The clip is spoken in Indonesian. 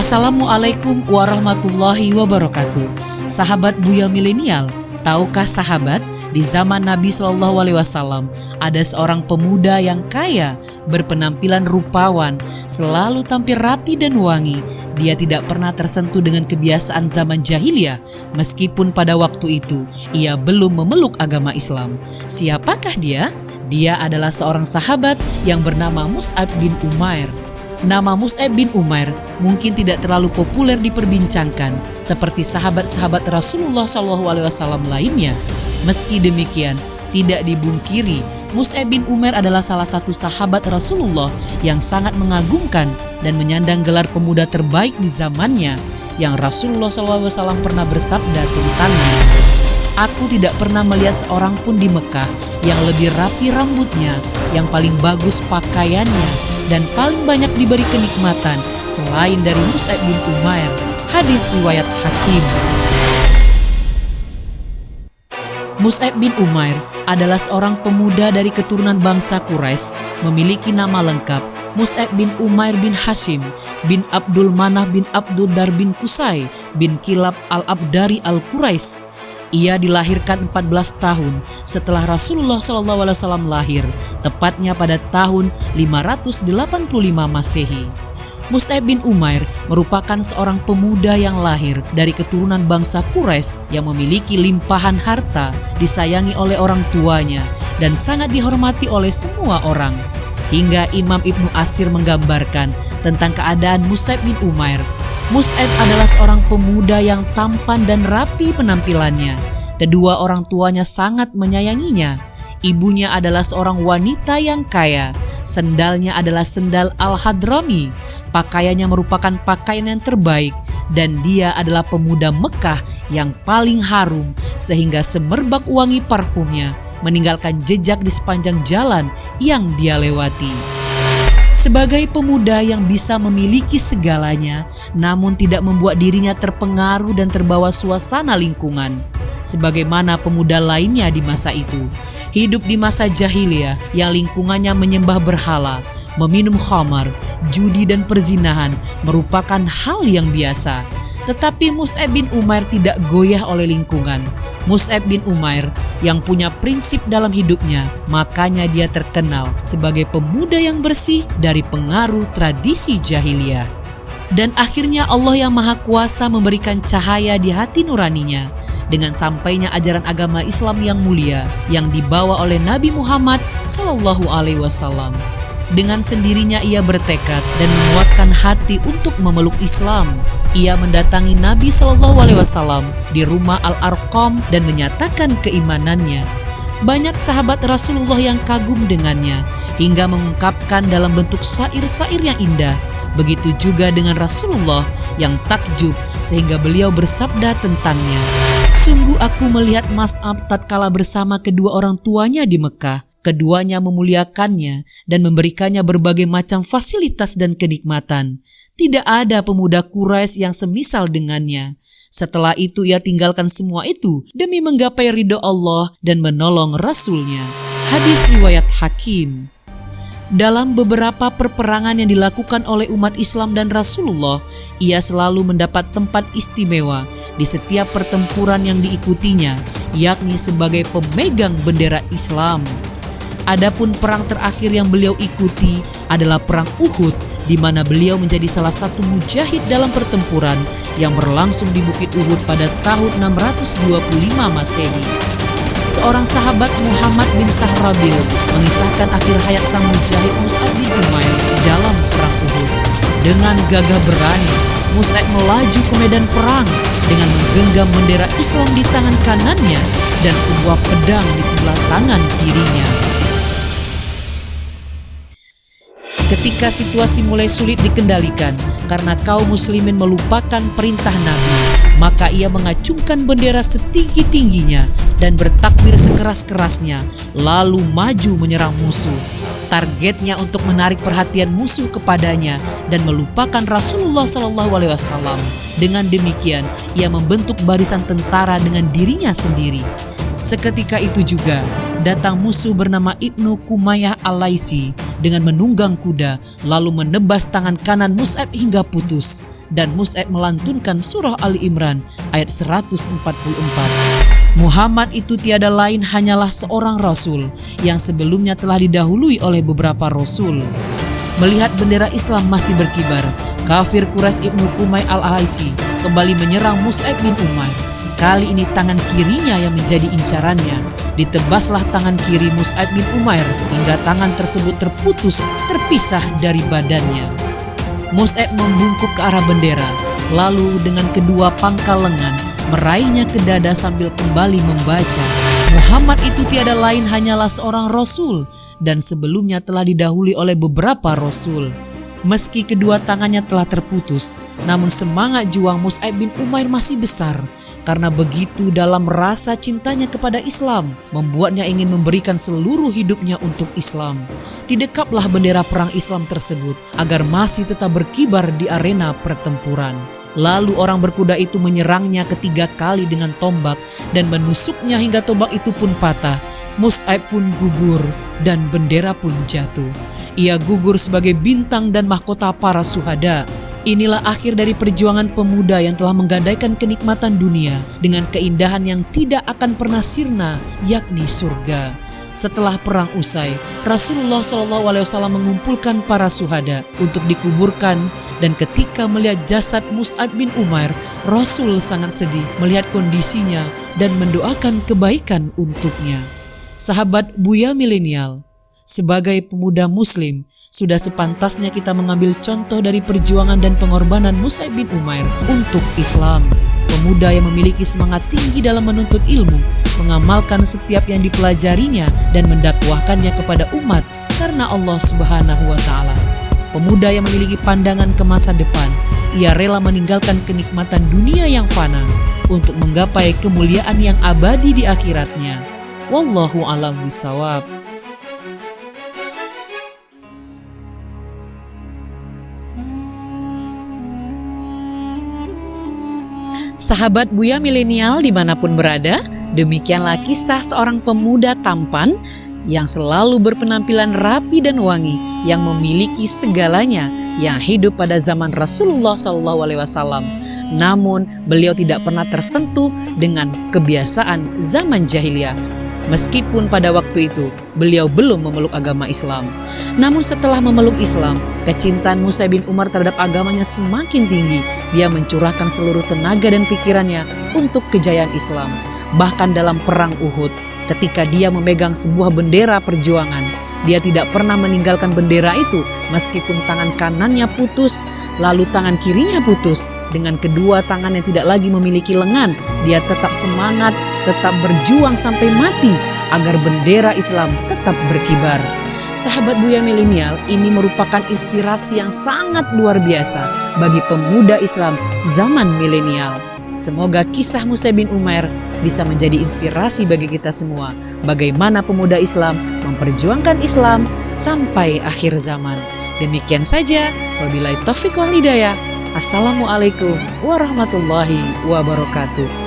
Assalamualaikum warahmatullahi wabarakatuh. Sahabat Buya Milenial, tahukah sahabat, di zaman Nabi SAW ada seorang pemuda yang kaya, berpenampilan rupawan, selalu tampil rapi dan wangi. Dia tidak pernah tersentuh dengan kebiasaan zaman jahiliyah, meskipun pada waktu itu ia belum memeluk agama Islam. Siapakah dia? Dia adalah seorang sahabat yang bernama Mus'ab bin Umair. Nama Mus'ab bin Umair mungkin tidak terlalu populer diperbincangkan seperti sahabat-sahabat Rasulullah SAW lainnya. Meski demikian, tidak dibungkiri, Mus'ab bin Umair adalah salah satu sahabat Rasulullah yang sangat mengagumkan dan menyandang gelar pemuda terbaik di zamannya, yang Rasulullah SAW pernah bersabda tentangnya. Aku tidak pernah melihat seorang pun di Mekah yang lebih rapi rambutnya, yang paling bagus pakaiannya, dan paling banyak diberi kenikmatan selain dari Mus'ab bin Umair. Hadis riwayat Hakim. Mus'ab bin Umair adalah seorang pemuda dari keturunan bangsa Quraisy, memiliki nama lengkap Mus'ab bin Umair bin Hashim bin Abdul Manaf bin Abdul Dar bin Qusay bin Kilab al-Abdari al-Quraisy. Ia dilahirkan 14 tahun setelah Rasulullah SAW lahir, tepatnya pada tahun 585 Masehi. Mus'ab bin Umair merupakan seorang pemuda yang lahir dari keturunan bangsa Quraisy yang memiliki limpahan harta, disayangi oleh orang tuanya, dan sangat dihormati oleh semua orang. Hingga Imam Ibnu Asir menggambarkan tentang keadaan Mus'ab bin Umair. Mus'ab adalah seorang pemuda yang tampan dan rapi penampilannya. Kedua orang tuanya sangat menyayanginya. Ibunya adalah seorang wanita yang kaya. Sendalnya adalah sendal Al-Hadrami. Pakaiannya merupakan pakaian yang terbaik. Dan dia adalah pemuda Mekah yang paling harum, sehingga semerbak wangi parfumnya meninggalkan jejak di sepanjang jalan yang dia lewati. Sebagai pemuda yang bisa memiliki segalanya, namun tidak membuat dirinya terpengaruh dan terbawa suasana lingkungan, sebagaimana pemuda lainnya di masa itu. Hidup di masa jahiliyah yang lingkungannya menyembah berhala, meminum khamar, judi dan perzinahan merupakan hal yang biasa. Tetapi Mus'ab bin Umair tidak goyah oleh lingkungan. Mus'ab bin Umair yang punya prinsip dalam hidupnya, makanya dia terkenal sebagai pemuda yang bersih dari pengaruh tradisi jahiliyah. Dan akhirnya Allah yang Maha Kuasa memberikan cahaya di hati nuraninya dengan sampainya ajaran agama Islam yang mulia yang dibawa oleh Nabi Muhammad SAW. Dengan sendirinya ia bertekad dan menguatkan hati untuk memeluk Islam. Ia mendatangi Nabi SAW di rumah Al-Arqam dan menyatakan keimanannya. Banyak sahabat Rasulullah yang kagum dengannya hingga mengungkapkan dalam bentuk syair-syair yang indah. Begitu juga dengan Rasulullah yang takjub sehingga beliau bersabda tentangnya, "Sungguh aku melihat Mus'ab tatkala bersama kedua orang tuanya di Mekah. Keduanya memuliakannya dan memberikannya berbagai macam fasilitas dan kenikmatan. Tidak ada pemuda Quraisy yang semisal dengannya. Setelah itu ia tinggalkan semua itu demi menggapai ridho Allah dan menolong Rasul-Nya." Hadis riwayat Hakim. Dalam beberapa perperangan yang dilakukan oleh umat Islam dan Rasulullah, ia selalu mendapat tempat istimewa di setiap pertempuran yang diikutinya, yakni sebagai pemegang bendera Islam. Adapun perang terakhir yang beliau ikuti adalah perang Uhud, di mana beliau menjadi salah satu mujahid dalam pertempuran yang berlangsung di Bukit Uhud pada tahun 625 Masehi. Seorang sahabat, Muhammad bin Sahrabil, mengisahkan akhir hayat sang mujahid Mus'ab bin Umair dalam perang Uhud. Dengan gagah berani, Mus'ab melaju ke medan perang dengan menggenggam bendera Islam di tangan kanannya dan sebuah pedang di sebelah tangan kirinya. Ketika situasi mulai sulit dikendalikan karena kaum muslimin melupakan perintah Nabi, maka ia mengacungkan bendera setinggi-tingginya dan bertakbir sekeras-kerasnya, lalu maju menyerang musuh. Targetnya untuk menarik perhatian musuh kepadanya dan melupakan Rasulullah SAW. Dengan demikian, ia membentuk barisan tentara dengan dirinya sendiri. Seketika itu juga datang musuh bernama Ibnu Kumayyah Al-Laisi dengan menunggang kuda, lalu menebas tangan kanan Mus'ab hingga putus. dan Mus'ab melantunkan surah Ali Imran ayat 144. Muhammad itu tiada lain hanyalah seorang rasul yang sebelumnya telah didahului oleh beberapa rasul. Melihat bendera Islam masih berkibar, kafir Quraisy Ibnu Qumay al-Aisi kembali menyerang Mus'ab bin Umair. Kali ini tangan kirinya yang menjadi incarannya. Ditebaslah tangan kiri Mus'ab bin Umair hingga tangan tersebut terpisah dari badannya. Mus'ab membungkuk ke arah bendera, lalu dengan kedua pangkal lengan meraihnya ke dada sambil kembali membaca, Muhammad itu tiada lain hanyalah seorang rasul dan sebelumnya telah didahului oleh beberapa rasul. Meski kedua tangannya telah terputus, namun semangat juang Mus'ab bin Umair masih besar. Karena begitu dalam rasa cintanya kepada Islam, membuatnya ingin memberikan seluruh hidupnya untuk Islam. Didekaplah bendera perang Islam tersebut agar masih tetap berkibar di arena pertempuran. Lalu orang berkuda itu menyerangnya ketiga kali dengan tombak dan menusuknya hingga tombak itu pun patah. Mus'ab pun gugur dan bendera pun jatuh. Ia gugur sebagai bintang dan mahkota para syuhada. Inilah akhir dari perjuangan pemuda yang telah menggadaikan kenikmatan dunia dengan keindahan yang tidak akan pernah sirna, yakni surga. Setelah perang usai, Rasulullah SAW mengumpulkan para syuhada untuk dikuburkan, dan ketika melihat jasad Mus'ab bin Umair, Rasul sangat sedih melihat kondisinya dan mendoakan kebaikan untuknya. Sahabat Buya Milenial, sebagai pemuda muslim, sudah sepantasnya kita mengambil contoh dari perjuangan dan pengorbanan Mus'ab bin Umair untuk Islam. Pemuda yang memiliki semangat tinggi dalam menuntut ilmu, mengamalkan setiap yang dipelajarinya dan mendakwahkannya kepada umat karena Allah Subhanahu wa Ta'ala. Pemuda yang memiliki pandangan ke masa depan, ia rela meninggalkan kenikmatan dunia yang fana untuk menggapai kemuliaan yang abadi di akhiratnya. Wallahu a'lam bishawab. Sahabat Buya Milenial dimanapun berada, demikianlah kisah seorang pemuda tampan yang selalu berpenampilan rapi dan wangi, yang memiliki segalanya, yang hidup pada zaman Rasulullah SAW. Namun beliau tidak pernah tersentuh dengan kebiasaan zaman jahiliyah. Meskipun pada waktu itu beliau belum memeluk agama Islam. Namun setelah memeluk Islam, kecintaan Mus'ab bin Umair terhadap agamanya semakin tinggi. Dia mencurahkan seluruh tenaga dan pikirannya untuk kejayaan Islam. Bahkan dalam perang Uhud, ketika dia memegang sebuah bendera perjuangan, dia tidak pernah meninggalkan bendera itu meskipun tangan kanannya putus, lalu tangan kirinya putus. Dengan kedua tangan yang tidak lagi memiliki lengan, dia tetap semangat, tetap berjuang sampai mati agar bendera Islam tetap berkibar. Sahabat Buya Milenial, ini merupakan inspirasi yang sangat luar biasa bagi pemuda Islam zaman milenial. Semoga kisah Mus'ab bin Umair bisa menjadi inspirasi bagi kita semua, bagaimana pemuda Islam memperjuangkan Islam sampai akhir zaman. Demikian saja, wabillahi taufiq wal hidayah. Assalamualaikum warahmatullahi wabarakatuh.